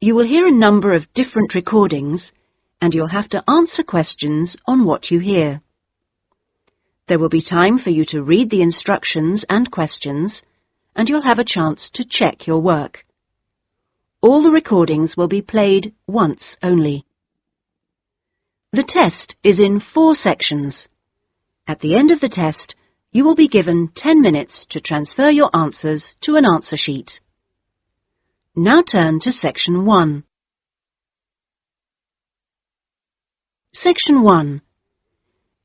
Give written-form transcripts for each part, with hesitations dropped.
You will hear a number of different recordings, and you'll have to answer questions on what you hear. There will be time for you to read the instructions and questions, and you'll have a chance to check your work. All the recordings will be played once only. The test is in 4 sections. At the end of the test, you will be given 10 minutes to transfer your answers to an answer sheet. Now turn to Section 1. Section 1.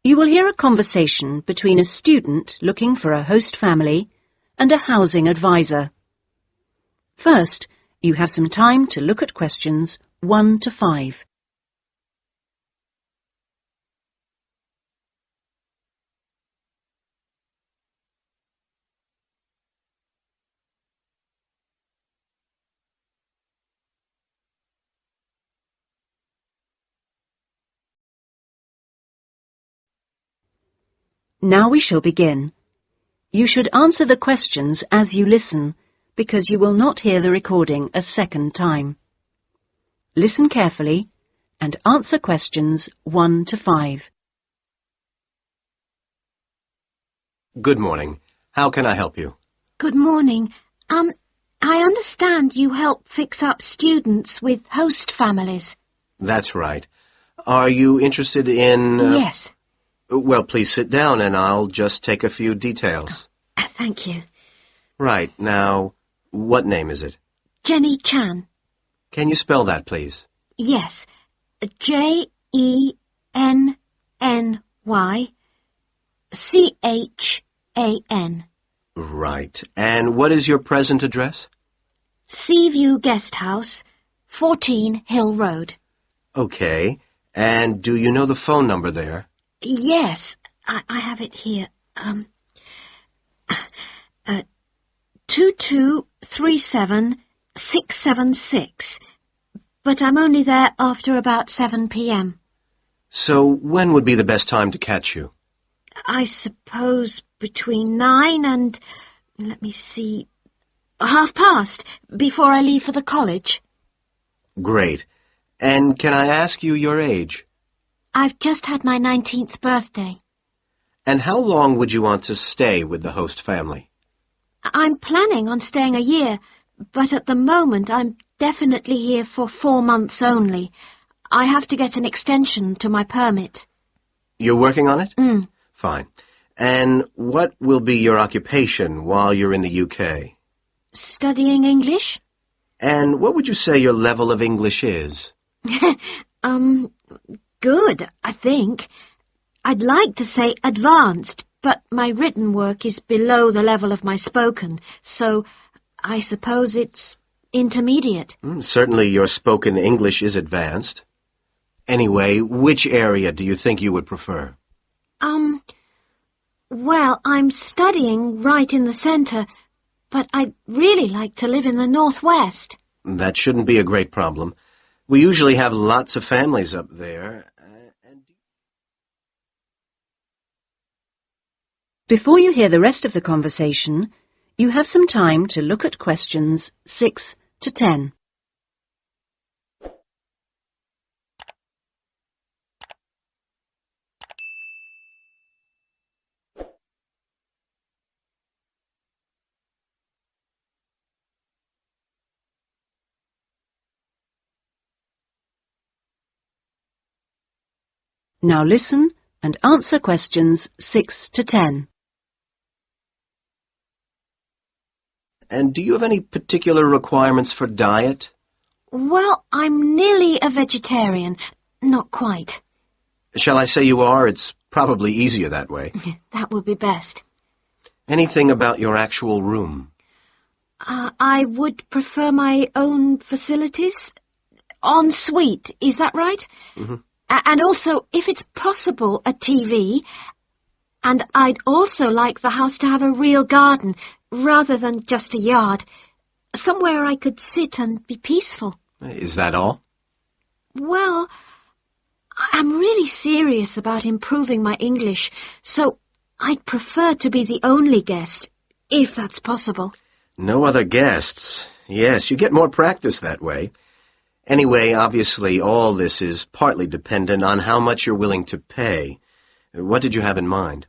You will hear a conversation between a student looking for a host family and a housing advisor. First, you have some time to look at questions 1 to 5. Now we shall begin. You should answer the questions as you listen, because you will not hear the recording a second time. Listen carefully and answer questions 1 to 5. Good morning. How can I help you? Good morning. I understand you help fix up students with host families. That's right. Are you interested in... Yes. Well, please sit down and I'll just take a few details. Thank you. Right. Now, what name is it? Jenny Chan. Can you spell that, please? Yes. Jenny-Chan. Right. And what is your present address? Seaview Guest House, 14 Hill Road. Okay. And do you know the phone number there? Yes, I have it here. 2237676. But I'm only there after about 7 p.m. So when would be the best time to catch you? I suppose between 9 and, let me see, past, before I leave for the college. Great. And can I ask you your age? I've just had my 19th birthday. And how long would you want to stay with the host family? I'm planning on staying a year, but at the moment I'm definitely here for 4 months only. I have to get an extension to my permit. You're working on it? Mm. Fine. And what will be your occupation while you're in the UK? Studying English? And what would you say your level of English is? Good, I think. I'd like to say advanced, but my written work is below the level of my spoken, so I suppose it's intermediate. Certainly your spoken English is advanced. Anyway, which area do you think you would prefer? Well, I'm studying right in the centre, but I'd really like to live in the northwest. That shouldn't be a great problem. We usually have lots of families up there. Before you hear the rest of the conversation, you have some time to look at questions 6 to 10. Now listen and answer questions 6 to 10. And do you have any particular requirements for diet? Well, I'm nearly a vegetarian. Not quite. Shall I say you are? It's probably easier that way. That would be best. Anything about your actual room? I would prefer my own facilities. En suite, is that right? Mm-hmm. And also, if it's possible, a TV. And I'd also like the house to have a real garden, rather than just a yard. Somewhere I could sit and be peaceful. Is that all? Well, I'm really serious about improving my English, so I'd prefer to be the only guest, if that's possible. No other guests. Yes, you get more practice that way. Anyway, obviously, all this is partly dependent on how much you're willing to pay. What did you have in mind?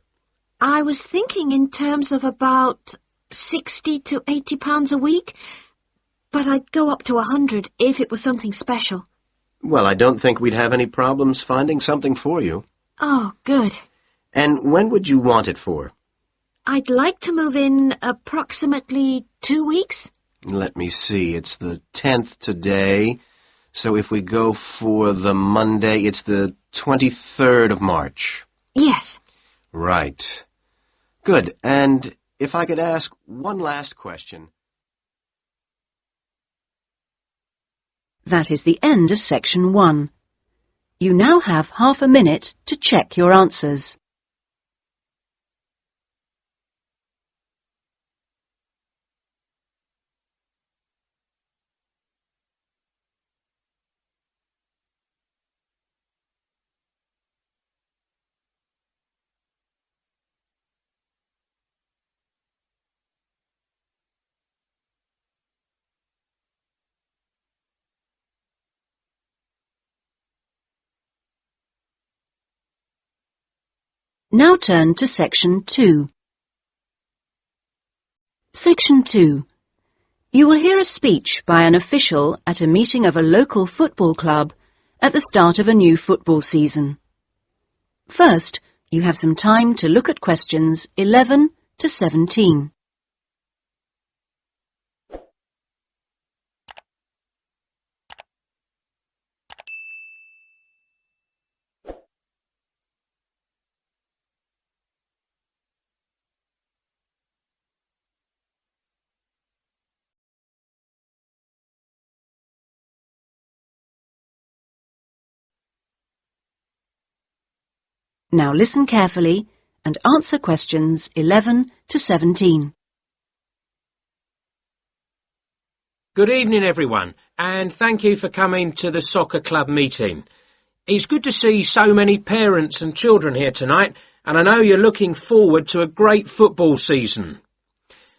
I was thinking in terms of about £60 to £80 a week, but I'd go up to 100 if it was something special. Well, I don't think we'd have any problems finding something for you. Oh, good. And when would you want it for? I'd like to move in approximately 2 weeks. Let me see, it's the 10th today, so if we go for the Monday, it's the 23rd of March. Yes. Right. Good, and if I could ask one last question. That is the end of section 1. You now have half a minute to check your answers. Now turn to section 2. Section 2. You will hear a speech by an official at a meeting of a local football club at the start of a new football season. First, you have some time to look at questions 11 to 17. Now listen carefully and answer questions 11 to 17. Good evening, everyone, and thank you for coming to the soccer club meeting. It's good to see so many parents and children here tonight, and I know you're looking forward to a great football season.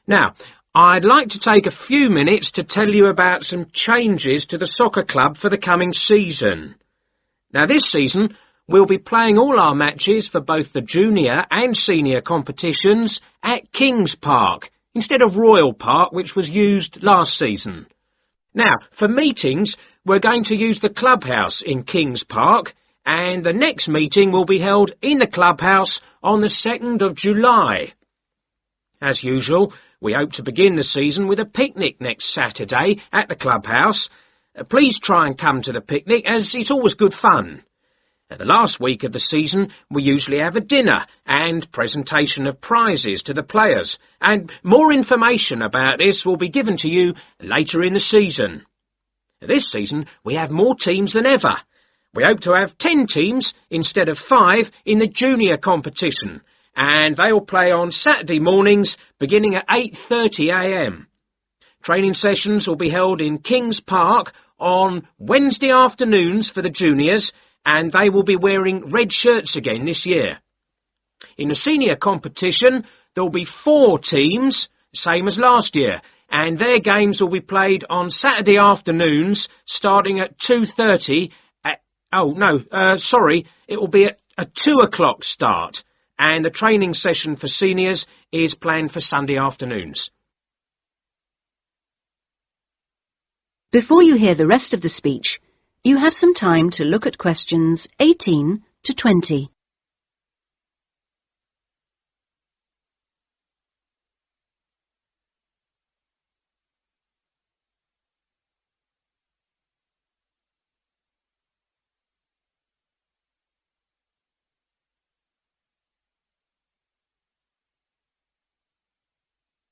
Now, I'd like to take a few minutes to tell you about some changes to the soccer club for the coming season. Now, this season, we'll be playing all our matches for both the junior and senior competitions at Kings Park, instead of Royal Park, which was used last season. Now, for meetings, we're going to use the clubhouse in Kings Park, and the next meeting will be held in the clubhouse on the 2nd of July. As usual, we hope to begin the season with a picnic next Saturday at the clubhouse. Please try and come to the picnic, as it's always good fun. At the last week of the season, we usually have a dinner and presentation of prizes to the players, and more information about this will be given to you later in the season. This season, we have more teams than ever. We hope to have 10 teams instead of 5 in the junior competition, and they will play on Saturday mornings beginning at 8:30 a.m. Training sessions will be held in Kings Park on Wednesday afternoons for the juniors, and they will be wearing red shirts again this year. In the senior competition, there will be 4 teams, same as last year, and their games will be played on Saturday afternoons, starting at 2:30. It will be at a 2 o'clock start, and the training session for seniors is planned for Sunday afternoons. Before you hear the rest of the speech, you have some time to look at questions 18 to 20.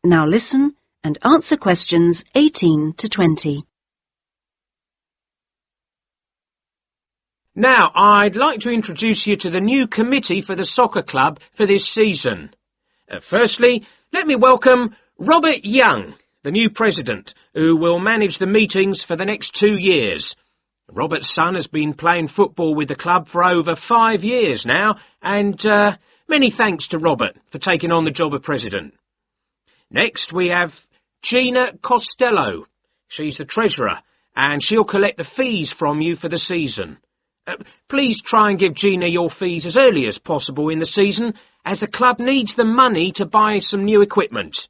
Now listen and answer questions 18 to 20. Now, I'd like to introduce you to the new committee for the soccer club for this season. Firstly, let me welcome Robert Young, the new president, who will manage the meetings for the next 2 years. Robert's son has been playing football with the club for over 5 years now, and many thanks to Robert for taking on the job of president. Next, we have Gina Costello. She's the treasurer, and she'll collect the fees from you for the season. Please try and give Gina your fees as early as possible in the season, as the club needs the money to buy some new equipment.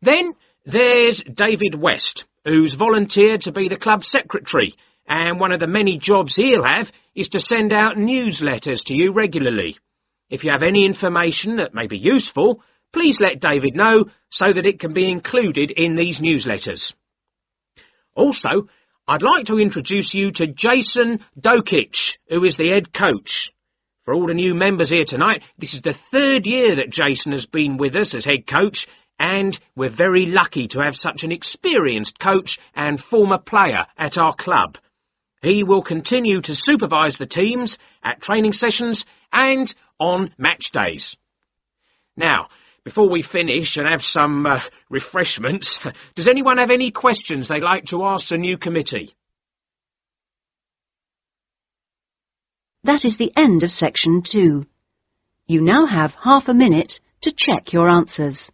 Then there's David West, who's volunteered to be the club secretary, and one of the many jobs he'll have is to send out newsletters to you regularly. If you have any information that may be useful, please let David know so that it can be included in these newsletters. Also, I'd like to introduce you to Jason Dokic, who is the head coach. For all the new members here tonight, this is the 3rd year that Jason has been with us as head coach, and we're very lucky to have such an experienced coach and former player at our club. He will continue to supervise the teams at training sessions and on match days. Now, before we finish and have some refreshments, does anyone have any questions they'd like to ask the new committee? That is the end of section 2. You now have half a minute to check your answers.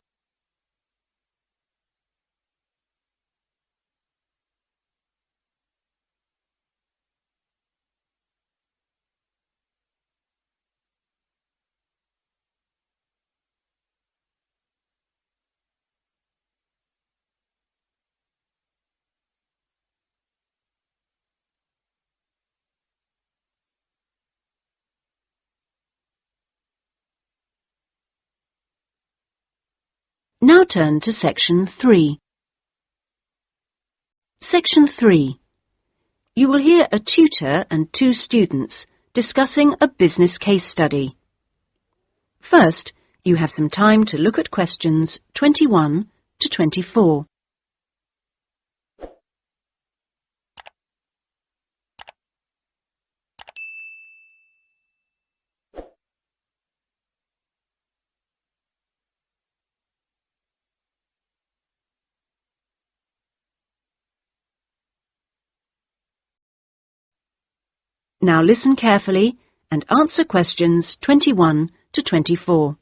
Now turn to section 3. Section 3. You will hear a tutor and 2 students discussing a business case study. First, you have some time to look at questions 21 to 24. Now listen carefully and answer questions 21 to 24.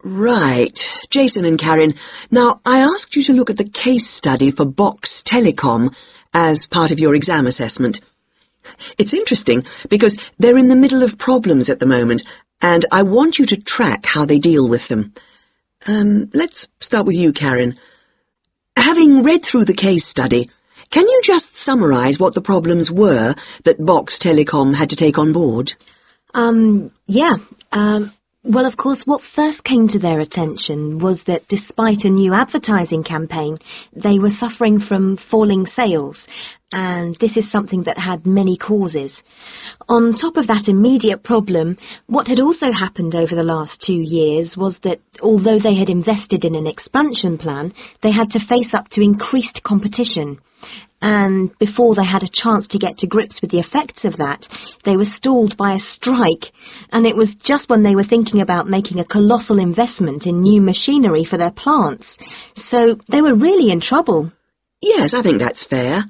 Right, Jason and Karen. Now, I asked you to look at the case study for Box Telecom as part of your exam assessment. It's interesting because they're in the middle of problems at the moment, and I want you to track how they deal with them. Let's start with you, Karen. Having read through the case study, can you just summarise what the problems were that Box Telecom had to take on board? Well, of course, what first came to their attention was that despite a new advertising campaign, they were suffering from falling sales, and this is something that had many causes. On top of that immediate problem, what had also happened over the last 2 years was that although they had invested in an expansion plan, they had to face up to increased competition. And before they had a chance to get to grips with the effects of that, they were stalled by a strike, and it was just when they were thinking about making a colossal investment in new machinery for their plants. So they were really in trouble. Yes, I think that's fair.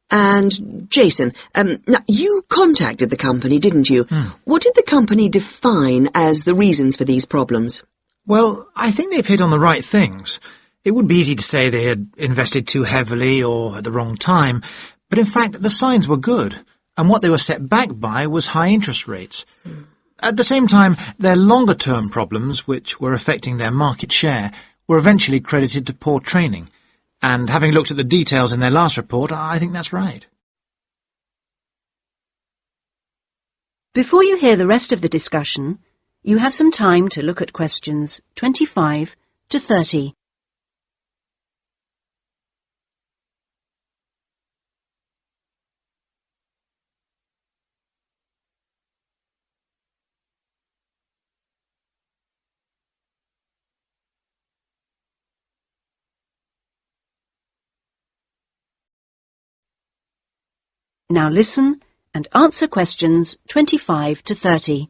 And, Jason, now you contacted the company, didn't you? What did the company define as the reasons for these problems? Well, I think they've hit on the right things. It would be easy to say they had invested too heavily or at the wrong time, but in fact the signs were good, and what they were set back by was high interest rates. At the same time, their longer-term problems, which were affecting their market share, were eventually credited to poor training, and having looked at the details in their last report, I think that's right. Before you hear the rest of the discussion, you have some time to look at questions 25 to 30. Now listen and answer questions 25 to 30.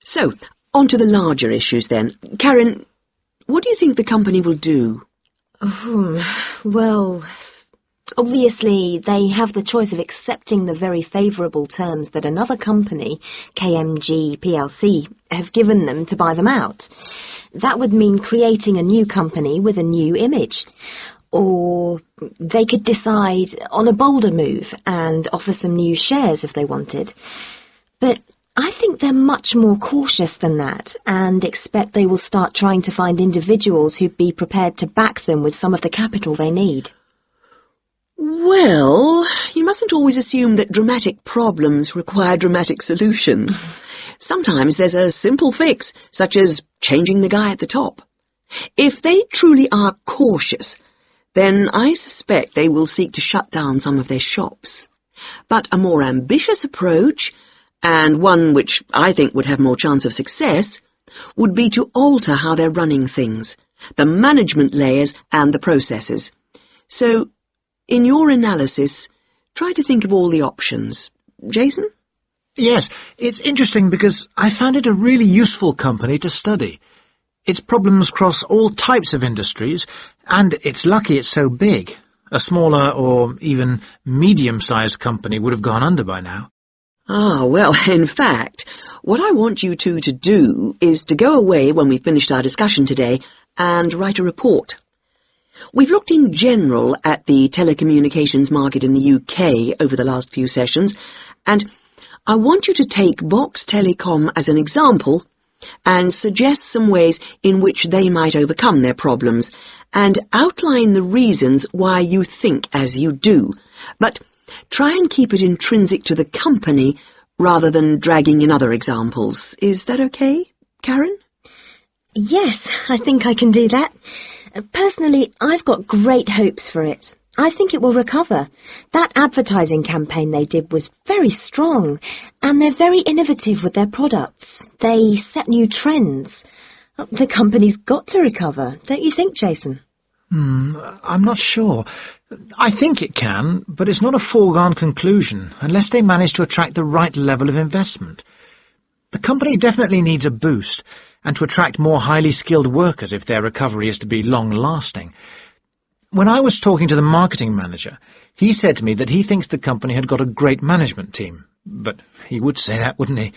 So, on to the larger issues then. Karen, what do you think the company will do? Well, Obviously, they have the choice of accepting the very favourable terms that another company, KMG plc, have given them to buy them out. That would mean creating a new company with a new image. Or they could decide on a bolder move and offer some new shares if they wanted. But I think they're much more cautious than that and expect they will start trying to find individuals who'd be prepared to back them with some of the capital they need. Well, you mustn't always assume that dramatic problems require dramatic solutions. Sometimes there's a simple fix, such as changing the guy at the top. If they truly are cautious, then I suspect they will seek to shut down some of their shops. But a more ambitious approach, and one which I think would have more chance of success, would be to alter how they're running things, the management layers and the processes. So, in your analysis, try to think of all the options. Jason? Yes, it's interesting because I found it a really useful company to study. Its problems cross all types of industries, and it's lucky it's so big. A smaller or even medium-sized company would have gone under by now. Ah, well, in fact, what I want you two to do is to go away when we've finished our discussion today and write a report. We've looked in general at the telecommunications market in the UK over the last few sessions, and I want you to take Box Telecom as an example and suggest some ways in which they might overcome their problems, and outline the reasons why you think as you do. But try and keep it intrinsic to the company rather than dragging in other examples. Is that okay, Karen? Yes, I think I can do that. Personally, I've got great hopes for it. I think it will recover. That advertising campaign they did was very strong, and they're very innovative with their products. They set new trends. The company's got to recover, don't you think, Jason? I'm not sure. I think it can, but it's not a foregone conclusion unless they manage to attract the right level of investment. The company definitely needs a boost, and to attract more highly skilled workers if their recovery is to be long-lasting. When I was talking to the marketing manager, he said to me that he thinks the company had got a great management team. But he would say that, wouldn't he?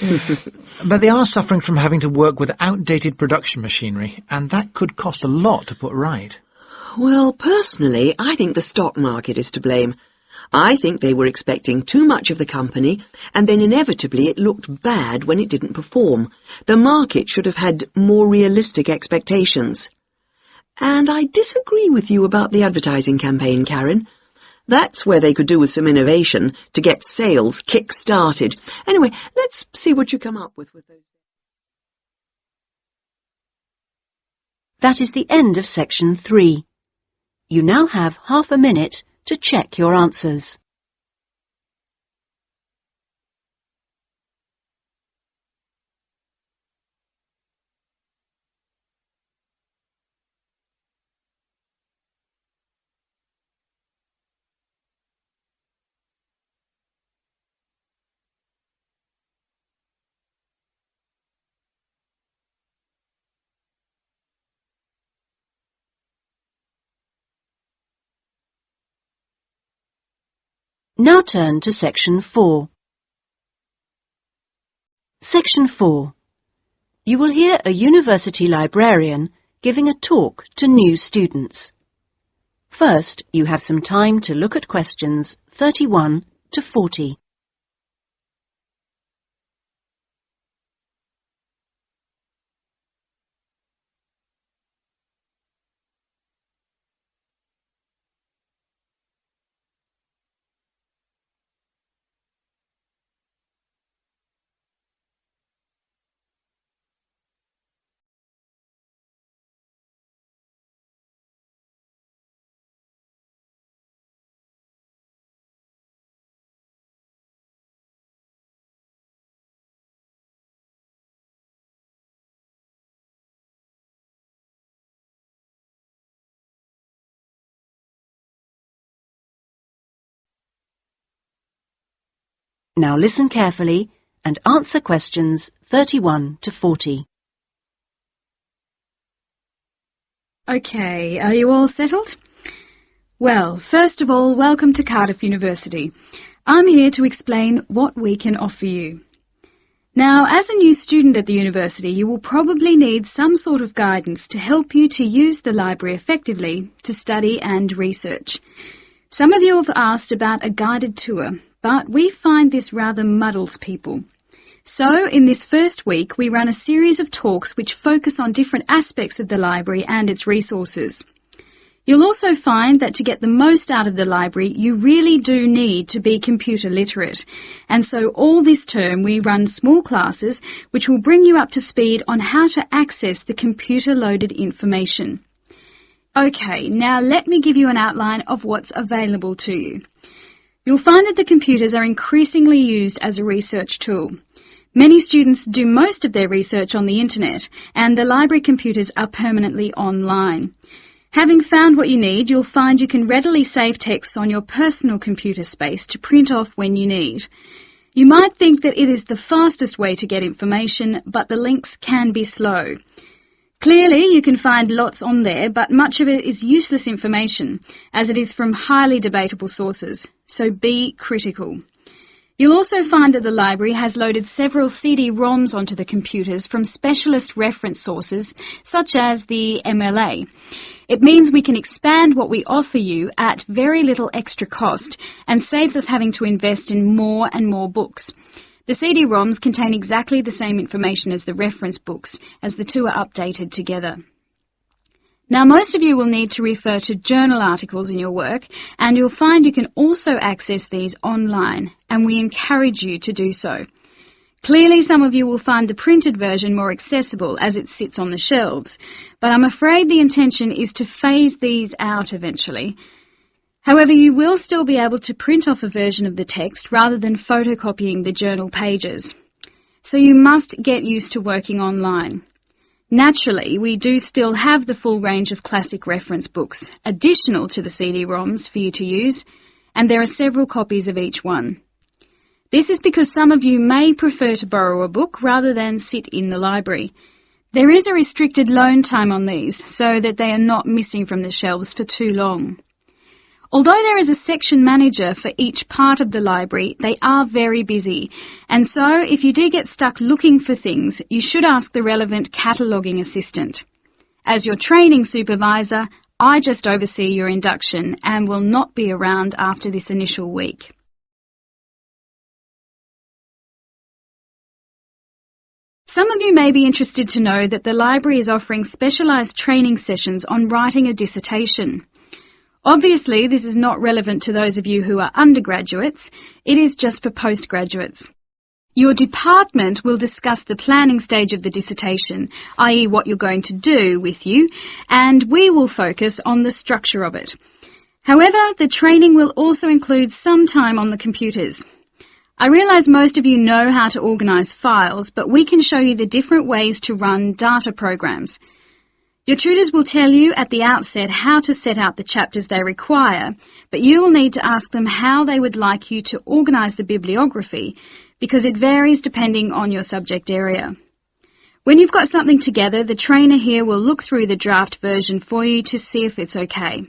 But they are suffering from having to work with outdated production machinery, and that could cost a lot to put right. Well, personally, I think the stock market is to blame. I think they were expecting too much of the company, and then inevitably it looked bad when it didn't perform. The market should have had more realistic expectations. And I disagree with you about the advertising campaign, Karen. That's where they could do with some innovation to get sales kick-started. Anyway, let's see what you come up with those. That is the end of section 3. You now have half a minute to check your answers. Now turn to section 4. Section 4. You will hear a university librarian giving a talk to new students. First, you have some time to look at questions 31 to 40. Now listen carefully and answer questions 31 to 40. OK, are you all settled? Well, first of all, welcome to Cardiff University. I'm here to explain what we can offer you. Now, as a new student at the university, you will probably need some sort of guidance to help you to use the library effectively to study and research. Some of you have asked about a guided tour, but we find this rather muddles people. So, in this first week, we run a series of talks which focus on different aspects of the library and its resources. You'll also find that to get the most out of the library, you really do need to be computer literate. And so all this term we run small classes which will bring you up to speed on how to access the computer-loaded information. Okay, now let me give you an outline of what's available to you. You'll find that the computers are increasingly used as a research tool. Many students do most of their research on the internet, and the library computers are permanently online. Having found what you need, you'll find you can readily save texts on your personal computer space to print off when you need. You might think that it is the fastest way to get information, but the links can be slow. Clearly, you can find lots on there, but much of it is useless information, as it is from highly debatable sources, so be critical. You'll also find that the library has loaded several CD-ROMs onto the computers from specialist reference sources, such as the MLA. It means we can expand what we offer you at very little extra cost and saves us having to invest in more and more books. The CD-ROMs contain exactly the same information as the reference books, as the two are updated together. Now, most of you will need to refer to journal articles in your work, and you'll find you can also access these online, and we encourage you to do so. Clearly, some of you will find the printed version more accessible as it sits on the shelves, but I'm afraid the intention is to phase these out eventually. However, you will still be able to print off a version of the text rather than photocopying the journal pages. So you must get used to working online. Naturally, we do still have the full range of classic reference books, additional to the CD-ROMs for you to use, and there are several copies of each one. This is because some of you may prefer to borrow a book rather than sit in the library. There is a restricted loan time on these, so that they are not missing from the shelves for too long. Although there is a section manager for each part of the library, they are very busy, and so if you do get stuck looking for things, you should ask the relevant cataloguing assistant. As your training supervisor, I just oversee your induction and will not be around after this initial week. Some of you may be interested to know that the library is offering specialised training sessions on writing a dissertation. Obviously, this is not relevant to those of you who are undergraduates. It is just for postgraduates. Your department will discuss the planning stage of the dissertation, i.e. what you're going to do with you, and we will focus on the structure of it. However, the training will also include some time on the computers. I realise most of you know how to organise files, but we can show you the different ways to run data programs. Your tutors will tell you at the outset how to set out the chapters they require, but you will need to ask them how they would like you to organise the bibliography, because it varies depending on your subject area. When you've got something together, the trainer here will look through the draft version for you to see if it's okay.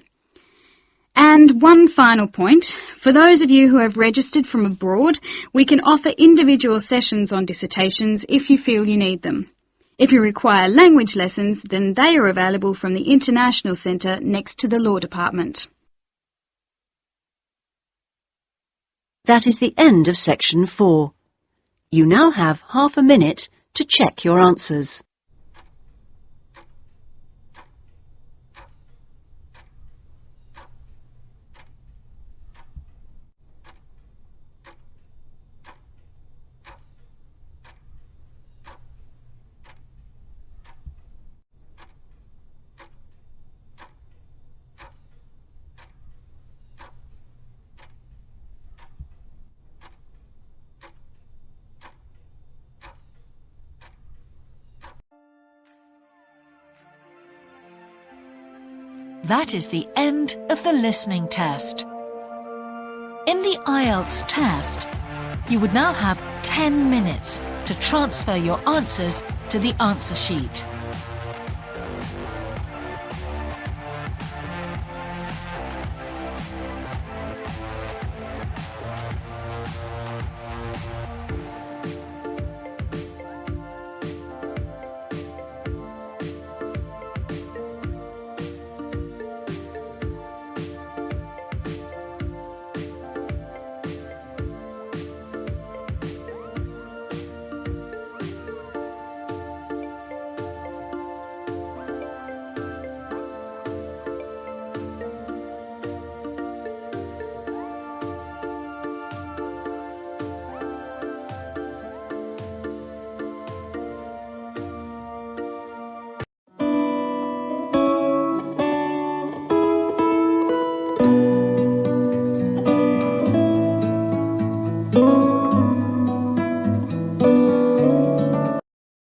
And one final point, for those of you who have registered from abroad, we can offer individual sessions on dissertations if you feel you need them. If you require language lessons, then they are available from the International Centre next to the Law Department. That is the end of section 4. You now have half a minute to check your answers. That is the end of the listening test. In the Ielts test, you would now have 10 minutes to transfer your answers to the answer sheet.